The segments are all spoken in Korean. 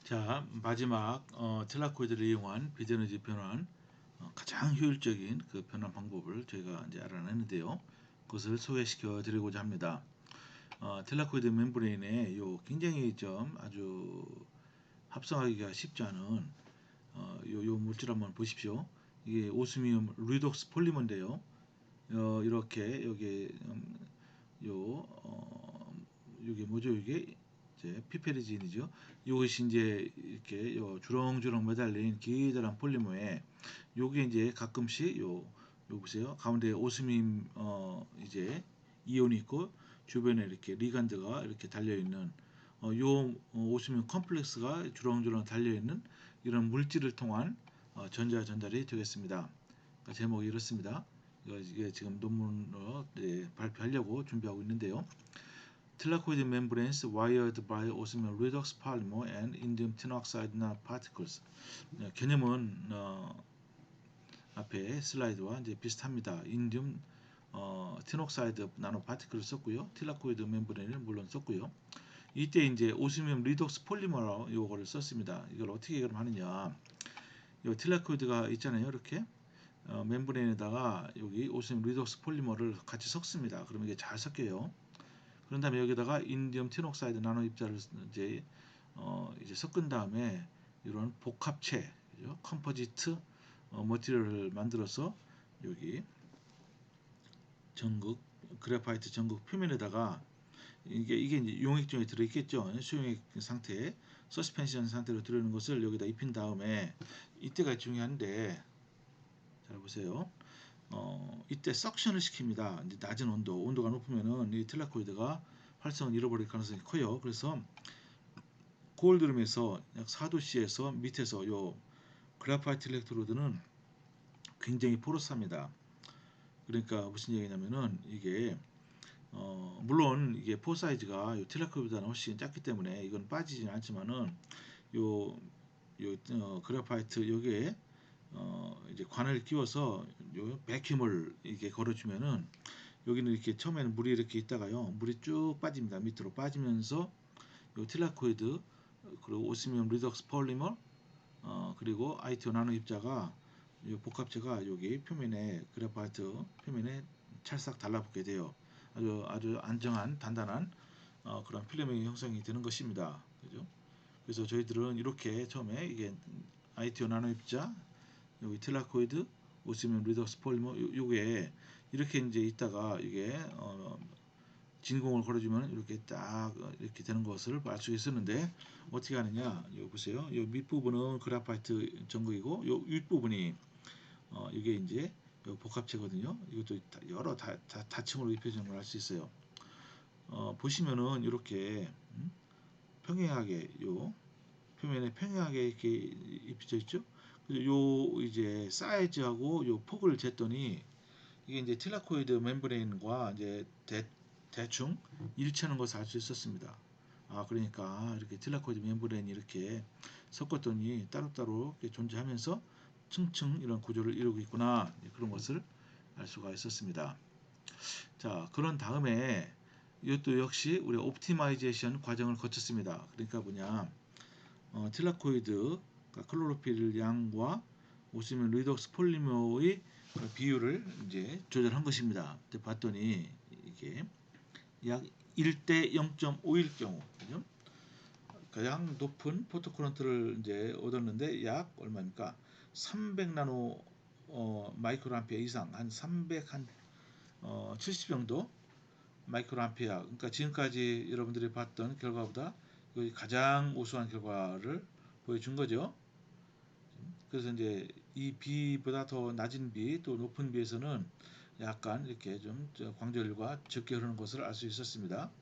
자, 마지막 텔라코이드를 이용한 비전에지 변환 가장 효율적인 그 변환 방법을 저희가 이제 알아냈는데요. 그것을 소개시켜 드리고자 합니다. 텔라코이드 멤브레인에 요 굉장히 좀 아주 합성하기가 쉽지 않은 요 물질 한번 보십시오. 이게 오스미움 리독스 폴리머인데요. 이렇게 여기 요게 뭐죠? 이게 이제 피페리진이죠. 이것이 이제 이렇게 요 주렁주렁 매달린 기다란 폴리머에 요게 이제 가끔씩 요 보세요. 가운데 오스민 이제 이온이 있고 주변에 이렇게 리간드가 이렇게 달려 있는 오스민 컴플렉스가 주렁주렁 달려 있는 이런 물질을 통한 전자 전달이 되겠습니다. 그러니까 제목이 이렇습니다. 이게 지금 논문으로 발표하려고 준비하고 있는데요. Thylakoid membranes wired by osmium redox polymer and indium tin oxide nanoparticles. 개념은 앞에 슬라이드와 이제 비슷합니다. 인디움 티녹사이드 나노파티클을 썼고요. 틸라코이드 멤브레인을 물론 썼고요. 이때 이제 오스미움 리독스 폴리머로 이거를 썼습니다. 이걸 어떻게 그럼 하느냐? 이 틸라코이드가 있잖아요. 이렇게 멤브레인에다가 여기 오스미움 리독스 폴리머를 같이 섞습니다. 그러면 이게 잘 섞여요. 그런 다음에 여기다가 인디움 티녹사이드 나노 입자를 이제 섞은 다음에 이런 복합체, 그죠? 컴포지트 머티리얼을 만들어서 여기 전극 그래파이트 전극 표면에다가 이게 이제 용액 중에 들어있겠죠. 수용액 상태에 서스펜션 상태로 들어있는 것을 여기다 입힌 다음에 이때가 중요한데 잘 보세요. 이때 석션을 시킵니다. 이제 낮은 온도가 높으면은 이 텔라코이드가 활성을 잃어버릴 가능성이 커요. 그래서 고울드름에서 약 4도씨에서 밑에서 요 그래파이트 일렉트로드는 굉장히 포러스합니다. 그러니까 무슨 얘기냐면은 이게 물론 이게 포 사이즈가 텔라코이드보다는 훨씬 작기 때문에 이건 빠지진 않지만은 요, 그래파이트 여기에 이제 관을 끼워서 요 백큐을 이게 걸어주면은 여기는 이렇게 처음에는 물이 이렇게 있다가요 물이 쭉 빠집니다. 밑으로 빠지면서 요 틸라코이드 그리고 오스미움 리덕스 폴리머 그리고 ITO 나노 입자가 이 복합체가 여기 표면에 그래파이트 표면에 찰싹 달라붙게 돼요. 아주 안정한 단단한 그런 필름의 형성이 되는 것입니다. 그죠? 그래서 저희들은 이렇게 처음에 이게 ITO 나노 입자 여기 텔라코이드 오스미움 리덕스 폴리머 요게 이렇게 이제 있다가 이게 진공을 걸어주면 이렇게 딱 이렇게 되는 것을 알 수 있었는데 어떻게 하느냐 여기 보세요. 이 밑부분은 그래파이트 전극이고 요 윗부분이 이게 이제 복합체거든요. 이것도 여러 다층으로 입혀지는 걸 알 수 있어요. 보시면은 이렇게 평행하게 요 표면에 평행하게 이렇게 입혀져 있죠. 요 이제 사이즈하고 요 폭을 쟀더니 이게 이제 틸라코이드 멤브레인과 이제 대충 일치하는 것을 알 수 있었습니다. 그러니까 이렇게 틸라코이드 멤브레인이 이렇게 섞었더니 따로따로 이렇게 존재하면서 층층 이런 구조를 이루고 있구나 그런 것을 알 수가 있었습니다. 자, 그런 다음에 이것도 역시 우리 옵티마이제이션 과정을 거쳤습니다. 그러니까 뭐냐, 틸라코이드 클로로필 양과 오스미움 리독스 폴리머의 비율을 이제 조절한 것입니다. 그때 봤더니 이게 약 1대 0.5일 경우, 그죠? 가장 높은 포토커런트를 이제 얻었는데 약 얼마입니까? 300 나노 마이크로암페어 이상 한 300 한 70 정도 마이크로암페어. 그러니까 지금까지 여러분들이 봤던 결과보다 가장 우수한 결과를 보여준 거죠. 그래서 이제 이 비보다 더 낮은 비, 또 높은 비에서는 약간 이렇게 좀 광전율과 적게 흐르는 것을 알 수 있었습니다.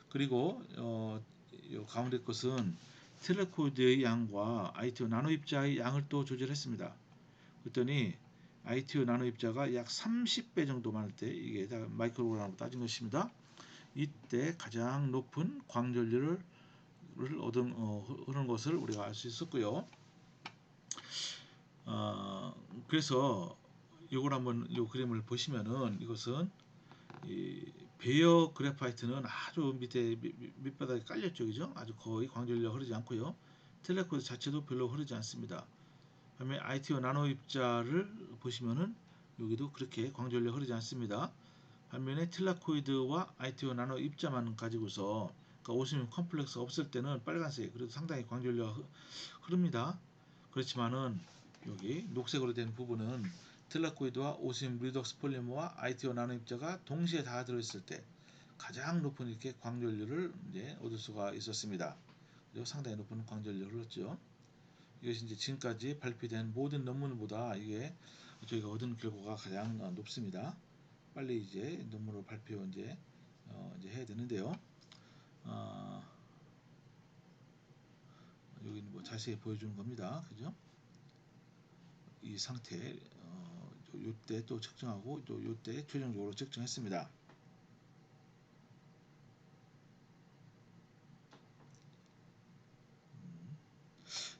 그리고 요 가운데 것은 텔레코드의 양과 ITO 나노 입자의 양을 또 조절했습니다. 그랬더니 ITO 나노 입자가 약 30배 정도 많을 때 이게 다 마이크로그램으로 따진 것입니다. 이때 가장 높은 광전율을 흐르는 것을 우리가 알 수 있었고요. 그래서 이걸 한번 이 그림을 보시면은 이것은 이 베어 그래파이트는 아주 밑에 밑바닥에 깔렸죠, 그죠? 아주 거의 광전류가 흐르지 않고요. 텔레코드 자체도 별로 흐르지 않습니다. 반면에 ITO 나노 입자를 보시면은 여기도 그렇게 광전력 흐르지 않습니다. 반면에 틸라코이드와 ITO 나노 입자만 가지고서 그러니까 오스뮴 컴플렉스가 없을 때는 빨간색 그래도 상당히 광전력 흐릅니다. 그렇지만은 여기 녹색으로 된 부분은 틸라코이드와 오스뮴 리덕스 폴리머와 ITO 나노 입자가 동시에 다 들어있을 때 가장 높은 이렇게 광전율을 이제 얻을 수가 있었습니다. 상당히 높은 광전율을 얻죠. 이것이 이제 지금까지 발표된 모든 논문보다 이게 저희가 얻은 결과가 가장 높습니다. 빨리 이제 논문을 발표 이제 해야 되는데요. 여기는 뭐 자세히 보여주는 겁니다. 그죠? 이 상태 요때 또 측정하고 또 요때 최종적으로 측정했습니다.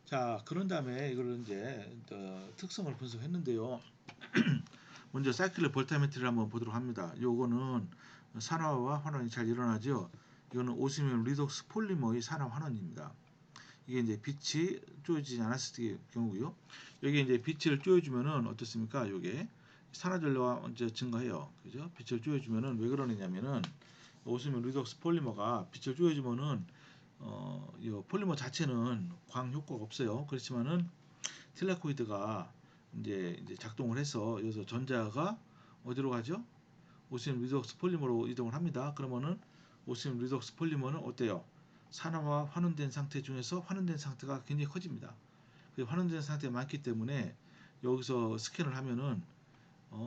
자, 그런 다음에 이걸 이제 특성을 분석했는데요. 먼저 사이클의 볼타메트리를 한번 보도록 합니다. 요거는 산화와 환원이 잘 일어나죠. 이거는 오스뮴 리독스 폴리머의 산화 환원입니다. 이게 이제 빛이 쪼여지지 않았을 경우고요. 여기 이제 빛을 쪼여주면은 어떻습니까? 요게 산화전류가 이제 증가해요. 그죠? 빛을 쪼여주면은 왜 그러느냐면은 오스뮴 리독스 폴리머가 빛을 쪼여주면은 이 폴리머 자체는 광 효과가 없어요. 그렇지만은 틸라코이드가 이제 작동을 해서 여기서 전자가 어디로 가죠? 오스뮴 리독스 폴리머로 이동을 합니다. 그러면은 오스뮴 리독스 폴리머는 어때요? 산화와 환원된 상태 중에서 환원된 상태가 굉장히 커집니다. 환원된 상태가 많기 때문에 여기서 스캔을 하면은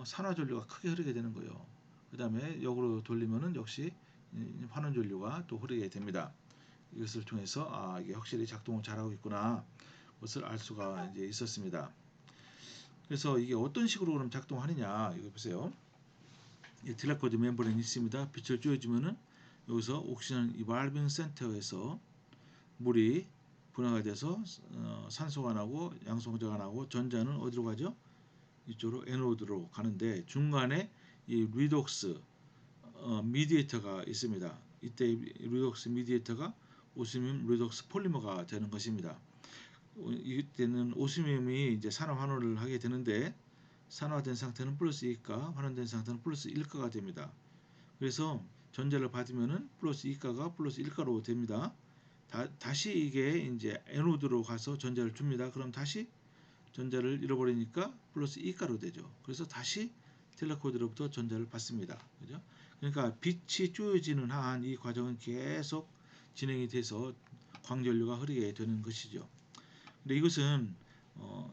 산화 전류가 크게 흐르게 되는 거예요. 그 다음에 역으로 돌리면은 역시 환원 전류가 또 흐르게 됩니다. 이것을 통해서 이게 확실히 작동을 잘하고 있구나 것을 알 수가 이제 있었습니다. 그래서 이게 어떤 식으로 그럼 작동하느냐 이거 보세요. 이 딜라코드 멤브레인이 있습니다. 빛을 쬐어주면은 여기서 옥시전 이발빙 센터에서 물이 분해가 돼서 산소가 나고 양성자가 나고 전자는 어디로 가죠? 이쪽으로 에노드로 가는데 중간에 이 리독스 미디에이터가 있습니다. 이때 리독스 미디에이터가 오스뮴 리독스 폴리머가 되는 것입니다. 이때는 오스뮴이 이제 산화 환원을 하게 되는데 산화된 상태는 플러스 2가, 환원된 상태는 플러스 1가가 됩니다. 그래서 전자를 받으면은 플러스 2가가 플러스 1가로 됩니다. 다시 이게 이제 에노드로 가서 전자를 줍니다. 그럼 다시 전자를 잃어버리니까 플러스 2가로 되죠. 그래서 다시 텔레코드로부터 전자를 받습니다. 그죠? 그러니까 빛이 쪼여지는 한 이 과정은 계속 진행이 돼서 광전류가 흐르게 되는 것이죠. 근데 이것은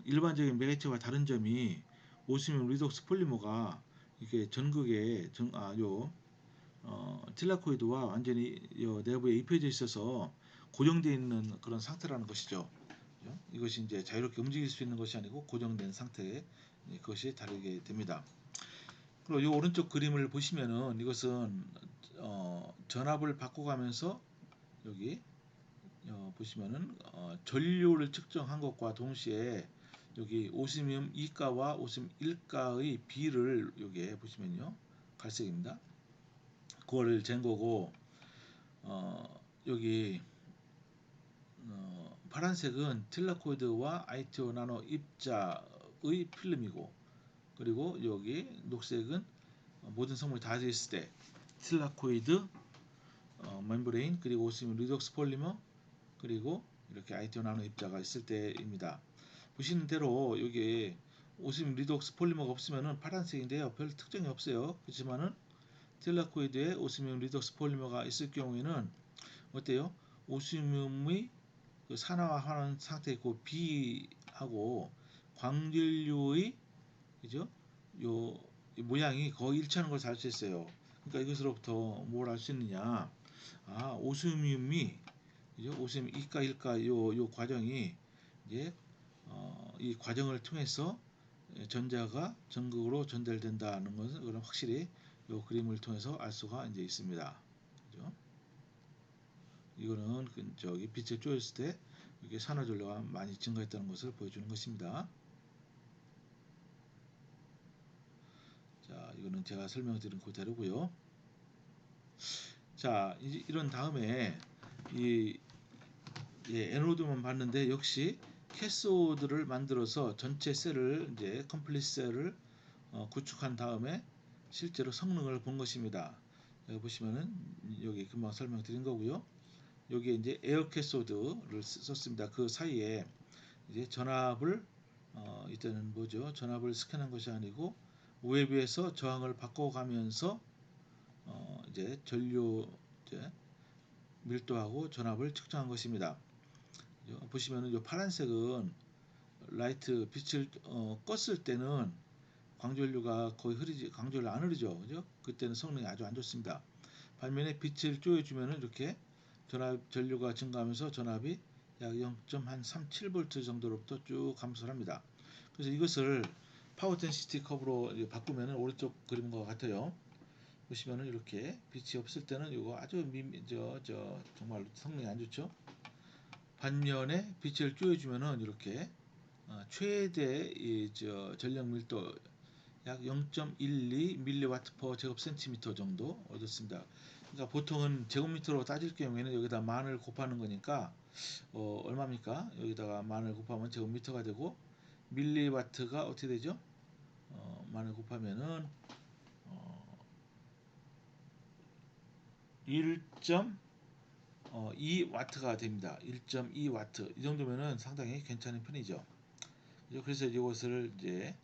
일반적인 메가이트와 다른 점이 오스뮴 리독스 폴리머가 이게 전극에 틸라코이드와 완전히 내부에 입혀져 있어서 고정되어 있는 그런 상태라는 것이죠. 이것이 이제 자유롭게 움직일 수 있는 것이 아니고 고정된 상태에 그것이 다르게 됩니다. 그리고 이 오른쪽 그림을 보시면은 이것은 전압을 바꿔가면서 여기 보시면은 전류를 측정한 것과 동시에 여기 오스뮴 2가와 오스뮴 1가의 비를 여기에 보시면요 갈색입니다. 그거를 잰 거고 여기 파란색은 틸라코이드와 ITO 나노 입자의 필름이고 그리고 여기 녹색은 모든 성분이 다 들어있을 때 틸라코이드 멤브레인 그리고 오스뮴 리독스 폴리머 그리고 이렇게 ITO 나노 입자가 있을 때입니다. 보시는 대로 여기 오스뮴 리독스 폴리머가 없으면은 파란색인데요. 별 특징이 없어요. 그렇지만은 틸라코이드에 오스뮴 리독스 폴리머가 있을 경우에는 어때요? 오스뮴의 그 산화와 환원 상태 그 B하고 광전류의 그죠? 요 모양이 거의 일치하는 걸 알 수 있어요. 그러니까 이것으로부터 뭘 알 수 있느냐? 오스뮴이 그죠? 오스뮴 2가 1가 요 과정이 이제 이 과정을 통해서 전자가 전극으로 전달된다는 것은 그럼 확실히 요 그림을 통해서 알 수가 이제 있습니다. 그죠? 이거는 저기 빛에 쪼였을 때 이게 산화전류가 많이 증가했다는 것을 보여주는 것입니다. 자, 이거는 제가 설명드린 그대로고요. 자, 이런 다음에 이 에노드만 봤는데 역시 캐소드를 만들어서 전체 셀을 이제 컴플리트 셀을 구축한 다음에 실제로 성능을 본 것입니다. 여기 보시면은 여기 금방 설명드린 거고요. 여기에 이제 에어 캐소드를 썼습니다. 그 사이에 이제 전압을 이때는 뭐죠? 전압을 스캔한 것이 아니고 웹에서 저항을 바꿔가면서 이제 전류 이제 밀도하고 전압을 측정한 것입니다. 보시면은 이 파란색은 라이트 빛을 껐을 때는 광전류가 거의 흐르지 광전류 안 흐르죠, 그죠? 그때는 성능이 아주 안 좋습니다. 반면에 빛을 쪼여주면은 이렇게 전류가 증가하면서 전압이 약 0.37V 정도로부터 쭉 감소를 합니다. 그래서 이것을 파워 덴시티 커브로 바꾸면은 오른쪽 그림과 같아요. 보시면은 이렇게 빛이 없을 때는 이거 아주 정말 성능이 안 좋죠. 반면에 빛을 쪼여주면은 이렇게 최대 전력 밀도 약 0.12 밀리와트 퍼 제곱 센티미터 정도 얻었습니다. 그러니까 보통은 제곱미터로 따질 경우에는 여기다 만을 곱하는 거니까 얼마입니까? 여기다가 만을 곱하면 제곱미터가 되고 밀리와트가 어떻게 되죠? 만을 곱하면은 1.2와트가 됩니다. 1.2와트 이 정도면은 상당히 괜찮은 편이죠. 그래서 이것을 이제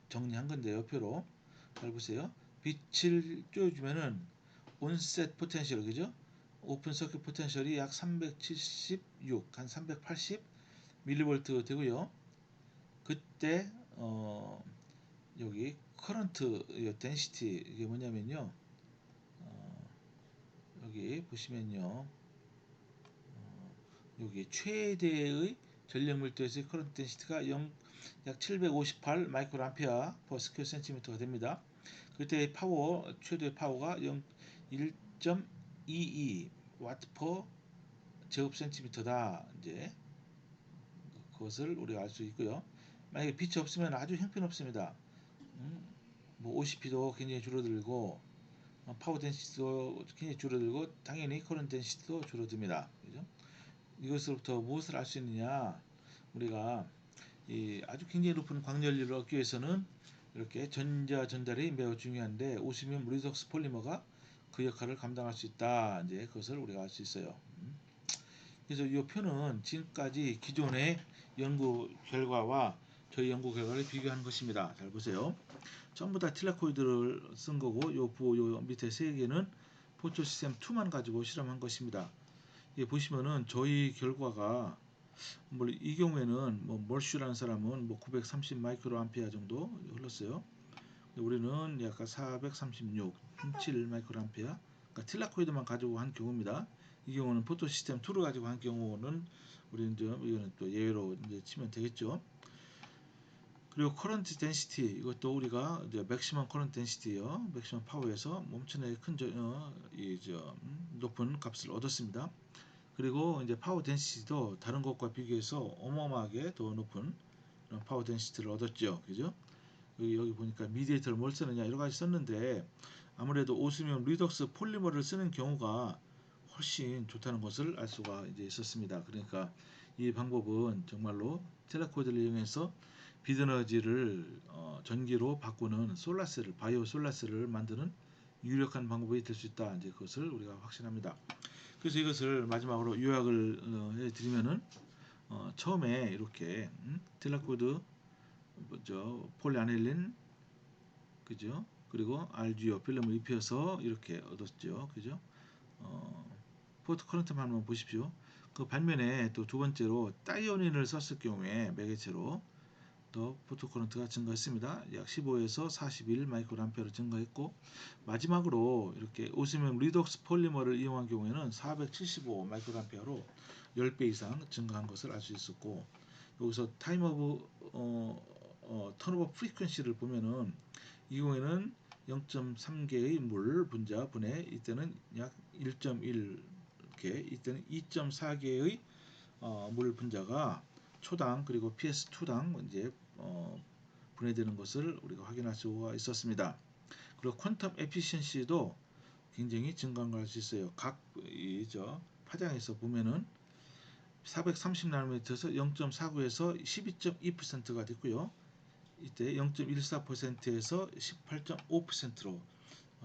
정리한 건데요. 표로 잘 보세요. 빛을 쬐주면은 온셋 포텐셜 그죠? 오픈 서큐트 포텐셜이 약 376, 한 380 밀리볼트 되고요. 그때 여기 커런트 덴시티 이게 뭐냐면요. 여기 보시면요. 여기 최대의 전력 밀도에서의 커런트 덴시티가 약 758 마이크로 암페어 퍼 스퀘어 센티미터가 됩니다. 그때 파워 최대 파워가 1.22 와트 퍼 제곱 센티미터다. 이제 그것을 우리가 알 수 있고요. 만약에 빛이 없으면 아주 형편없습니다. 뭐 OCP도 굉장히 줄어들고 파워 덴시티도 굉장히 줄어들고 당연히 커런트 덴시티도 줄어듭니다. 그죠? 이것으로부터 무엇을 알 수 있느냐? 우리가 아주 굉장히 높은 광연료를 얻기 위해서는 이렇게 전자 전달이 매우 중요한데 오스뮴 리덕스 폴리머가 그 역할을 감당할 수 있다. 이제 그것을 우리가 알 수 있어요. 그래서 이 표는 지금까지 기존의 연구 결과와 저희 연구 결과를 비교하는 것입니다. 잘 보세요. 전부 다 틸라코이드를 쓴 거고 요 밑에 세 개는 포토 시스템 2만 가지고 실험한 것입니다. 보시면은 저희 결과가 이 경우에는 멀슈라는 사람은 930 마이크로 암페어 정도 흘렀어요. 우리는 약간 436, 7 마이크로 암페어. 그러니까 틸라코이드만 가지고 한 경우입니다. 이 경우는 포토 시스템 2를 가지고 한 경우는 우리는 이거는 또 예외로 이제 치면 되겠죠. 그리고 커런트 덴시티 이것도 우리가 이제 맥시멈 커런트 덴시티요, 맥시멈 파워에서 엄청나게 큰 높은 값을 얻었습니다. 그리고 이제 파워 덴시티도 다른 것과 비교해서 어마어마하게 더 높은 파워 덴시티를 얻었죠. 그죠? 여기 보니까 미디에이터를 뭘 쓰느냐 여러 가지 썼는데 아무래도 오스뮴 리덕스 폴리머를 쓰는 경우가 훨씬 좋다는 것을 알 수가 이제 있었습니다. 그러니까 이 방법은 정말로 텔레코드를 이용해서 비드너지를 전기로 바꾸는 솔라셀을 바이오 솔라셀을 만드는 유력한 방법이 될 수 있다. 이제 그것을 우리가 확신합니다. 그래서 이것을 마지막으로 요약을 해드리면은 처음에 이렇게 텔레코드 폴리아닐린 그죠? 그리고 알지오 필름을 입혀서 이렇게 얻었죠. 그죠? 포트 커런트만 한번 보십시오. 그 반면에 또 두 번째로 다이오닌을 썼을 경우에 매개체로 또 포트 커런트가 증가했습니다. 약 15에서 41 마이크로 암페어를 증가했고 마지막으로 이렇게 오스뮴 리덕스 폴리머를 이용한 경우에는 475 마이크로 암페어로 10배 이상 증가한 것을 알 수 있었고 여기서 타임 오브 턴오버 프리퀀시를 보면은 이 경우에는 0.3개의 물 분자 분해 이때는 약 1.1 이렇게 이때는 2.4개의 물 분자가 초당 그리고 PS2당 이제 분해되는 것을 우리가 확인할 수가 있었습니다. 그리고 퀀텀 에피션시도 굉장히 증가한 걸 알 수 있어요. 각 파장에서 보면은 430나노미터에서 0.49에서 12.2%가 됐고요. 이때 0.14%에서 18.5%로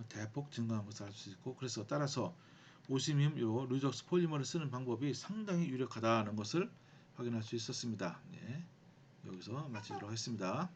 대폭 증가한 것을 알 수 있고, 그래서 따라서 오시뮴 요 루적스 폴리머를 쓰는 방법이 상당히 유력하다는 것을 확인할 수 있었습니다. 네, 여기서 마치도록 하겠습니다.